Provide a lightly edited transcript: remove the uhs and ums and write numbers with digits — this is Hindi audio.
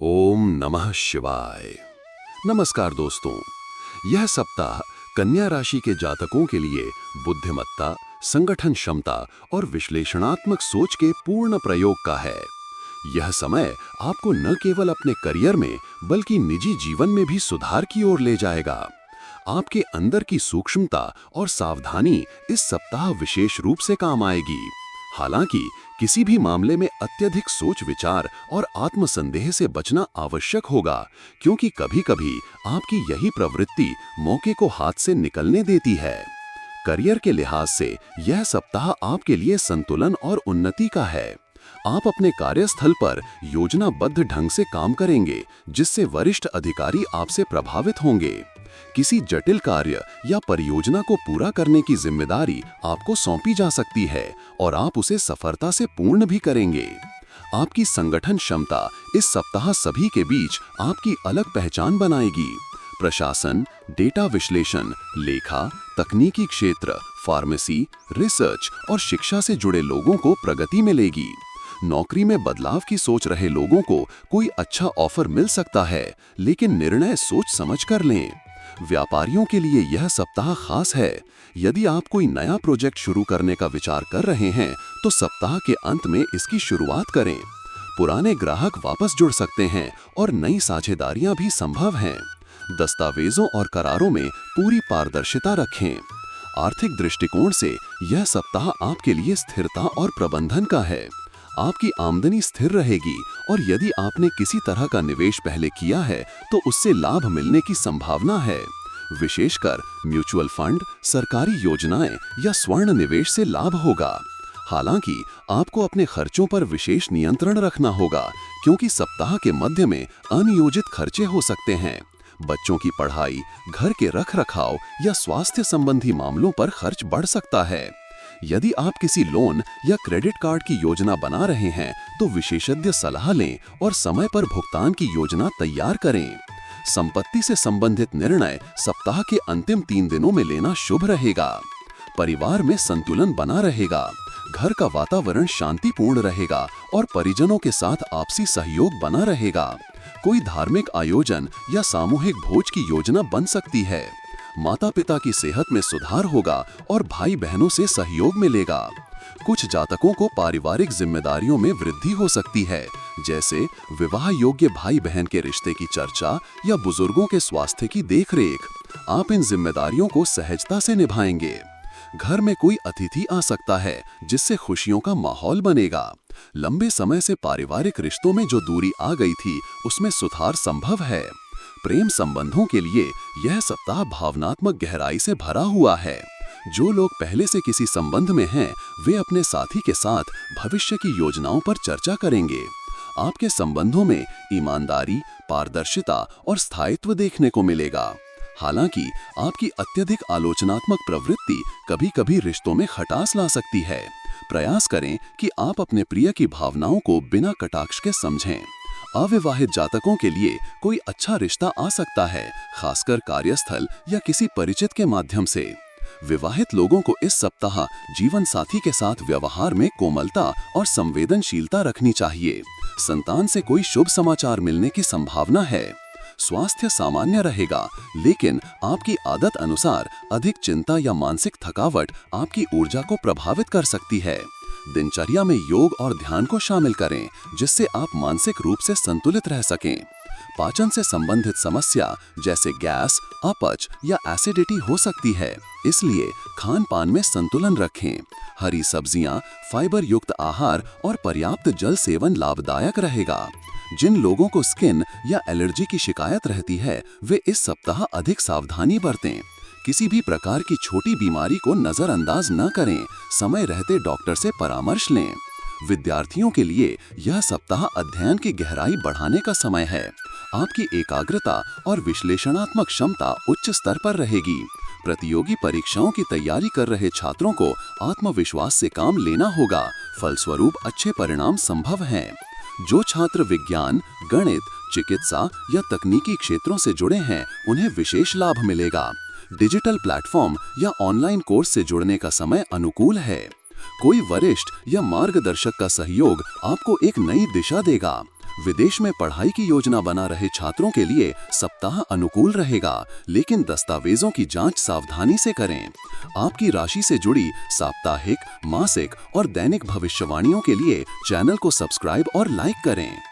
ओम नमः शिवाय। नमस्कार दोस्तों, यह सप्ताह कन्या राशि के जातकों के लिए बुद्धिमत्ता, संगठन क्षमता और विश्लेषणात्मक सोच के पूर्ण प्रयोग का है। यह समय आपको न केवल अपने करियर में बल्कि निजी जीवन में भी सुधार की ओर ले जाएगा। आपके अंदर की सूक्ष्मता और सावधानी इस सप्ताह विशेष रूप से काम आएगी। हालांकि किसी भी मामले में अत्यधिक सोच विचार और आत्मसंदेह से बचना आवश्यक होगा, क्योंकि कभी-कभी आपकी यही प्रवृत्ति मौके को हाथ से निकलने देती है। करियर के लिहाज से यह सप्ताह आपके लिए संतुलन और उन्नति का है। आप अपने कार्यस्थल पर योजनाबद्ध ढंग से काम करेंगे, जिससे वरिष्ठ अधिकारी आपसे प्रभावित होंगे। किसी जटिल कार्य या परियोजना को पूरा करने की जिम्मेदारी आपको सौंपी जा सकती है और आप उसे सफलता से पूर्ण भी करेंगे। आपकी संगठन क्षमता इस सप्ताह सभी के बीच आपकी अलग पहचान बनाएगी। प्रशासन, डेटा विश्लेषण, लेखा, तकनीकी क्षेत्र, फार्मेसी, रिसर्च और शिक्षा से जुड़े लोगों को प्रगति मिलेगी। नौकरी में बदलाव की सोच रहे लोगों को कोई अच्छा ऑफर मिल सकता है, लेकिन निर्णय सोच समझ कर लें। व्यापारियों के लिए यह सप्ताह खास है। यदि आप कोई नया प्रोजेक्ट शुरू करने का विचार कर रहे हैं, तो सप्ताह के अंत में इसकी शुरुआत करें। पुराने ग्राहक वापस जुड़ सकते हैं और नई साझेदारियां भी संभव हैं। दस्तावेजों और करारों में पूरी पारदर्शिता रखें। आर्थिक दृष्टिकोण से यह सप्ताह आपके लिए स्थिरता और प्रबंधन का है। आपकी आमदनी स्थिर रहेगी और यदि आपने किसी तरह का निवेश पहले किया है तो उससे लाभ मिलने की संभावना है। विशेषकर म्यूचुअल फंड, सरकारी योजनाएं या स्वर्ण निवेश से लाभ होगा। हालांकि आपको अपने खर्चों पर विशेष नियंत्रण रखना होगा, क्योंकि सप्ताह के मध्य में अनियोजित खर्चे हो सकते हैं। बच्चों की पढ़ाई, घर के रखरखाव या स्वास्थ्य संबंधी मामलों पर खर्च बढ़ सकता है। यदि आप किसी लोन या क्रेडिट कार्ड की योजना बना रहे हैं, तो विशेषज्ञ सलाह लें और समय पर भुगतान की योजना तैयार करें। संपत्ति से संबंधित निर्णय सप्ताह के अंतिम 3 दिनों में लेना शुभ रहेगा। परिवार में संतुलन बना रहेगा। घर का वातावरण शांतिपूर्ण रहेगा और परिजनों के साथ आपसी सहयोग बना रहेगा। कोई धार्मिक आयोजन या सामूहिक भोज की योजना बन सकती है। माता पिता की सेहत में सुधार होगा और भाई बहनों से सहयोग मिलेगा। कुछ जातकों को पारिवारिक जिम्मेदारियों में वृद्धि हो सकती है, जैसे विवाह योग्य भाई बहन के रिश्ते की चर्चा या बुजुर्गों के स्वास्थ्य की देखरेख। आप इन जिम्मेदारियों को सहजता से निभाएंगे। घर में कोई अतिथि आ सकता है, जिससे खुशियों का माहौल बनेगा। लंबे समय से पारिवारिक रिश्तों में जो दूरी आ गई थी, उसमें सुधार संभव है। प्रेम संबंधों के लिए यह सप्ताह भावनात्मक गहराई से भरा हुआ है। जो लोग पहले से किसी संबंध में हैं, वे अपने साथी के साथ भविष्य की योजनाओं पर चर्चा करेंगे। आपके संबंधों में ईमानदारी, पारदर्शिता और स्थायित्व देखने को मिलेगा। हालांकि आपकी अत्यधिक आलोचनात्मक प्रवृत्ति कभी-कभी रिश्तों में खटास ला सकती है। प्रयास करें कि आप अपने प्रिय की भावनाओं को बिना कटाक्ष के समझें। अविवाहित जातकों के लिए कोई अच्छा रिश्ता आ सकता है, खासकर कार्यस्थल या किसी परिचित के माध्यम से। विवाहित लोगों को इस सप्ताह जीवन साथी के साथ व्यवहार में कोमलता और संवेदनशीलता रखनी चाहिए। संतान से कोई शुभ समाचार मिलने की संभावना है। स्वास्थ्य सामान्य रहेगा, लेकिन आपकी आदत अनुसार अधिक चिंता या मानसिक थकावट आपकी ऊर्जा को प्रभावित कर सकती है। दिनचर्या में योग और ध्यान को शामिल करें, जिससे आप मानसिक रूप से संतुलित रह सकें। पाचन से संबंधित समस्या जैसे गैस, अपच या एसिडिटी हो सकती है, इसलिए खान पान में संतुलन रखें। हरी सब्जियां, फाइबर युक्त आहार और पर्याप्त जल सेवन लाभदायक रहेगा। जिन लोगों को स्किन या एलर्जी की शिकायत रहती है, वे इस सप्ताह अधिक सावधानी बरतें। किसी भी प्रकार की छोटी बीमारी को नजरअंदाज न करें। समय रहते डॉक्टर से परामर्श लें। विद्यार्थियों के लिए यह सप्ताह अध्ययन की गहराई बढ़ाने का समय है। आपकी एकाग्रता और विश्लेषणात्मक क्षमता उच्च स्तर पर रहेगी। प्रतियोगी परीक्षाओं की तैयारी कर रहे छात्रों को आत्मविश्वास से काम लेना होगा। फलस्वरूप अच्छे परिणाम संभव हैं। जो छात्र विज्ञान, गणित, चिकित्सा या तकनीकी क्षेत्रों से जुड़े हैं, उन्हें विशेष लाभ मिलेगा। डिजिटल प्लेटफॉर्म या ऑनलाइन कोर्स से जुड़ने का समय अनुकूल है। कोई वरिष्ठ या मार्गदर्शक का सहयोग आपको एक नई दिशा देगा। विदेश में पढ़ाई की योजना बना रहे छात्रों के लिए सप्ताह अनुकूल रहेगा, लेकिन दस्तावेजों की जांच सावधानी से करें। आपकी राशि से जुड़ी साप्ताहिक, मासिक और दैनिक भविष्यवाणियों के लिए चैनल को सब्सक्राइब और लाइक करें।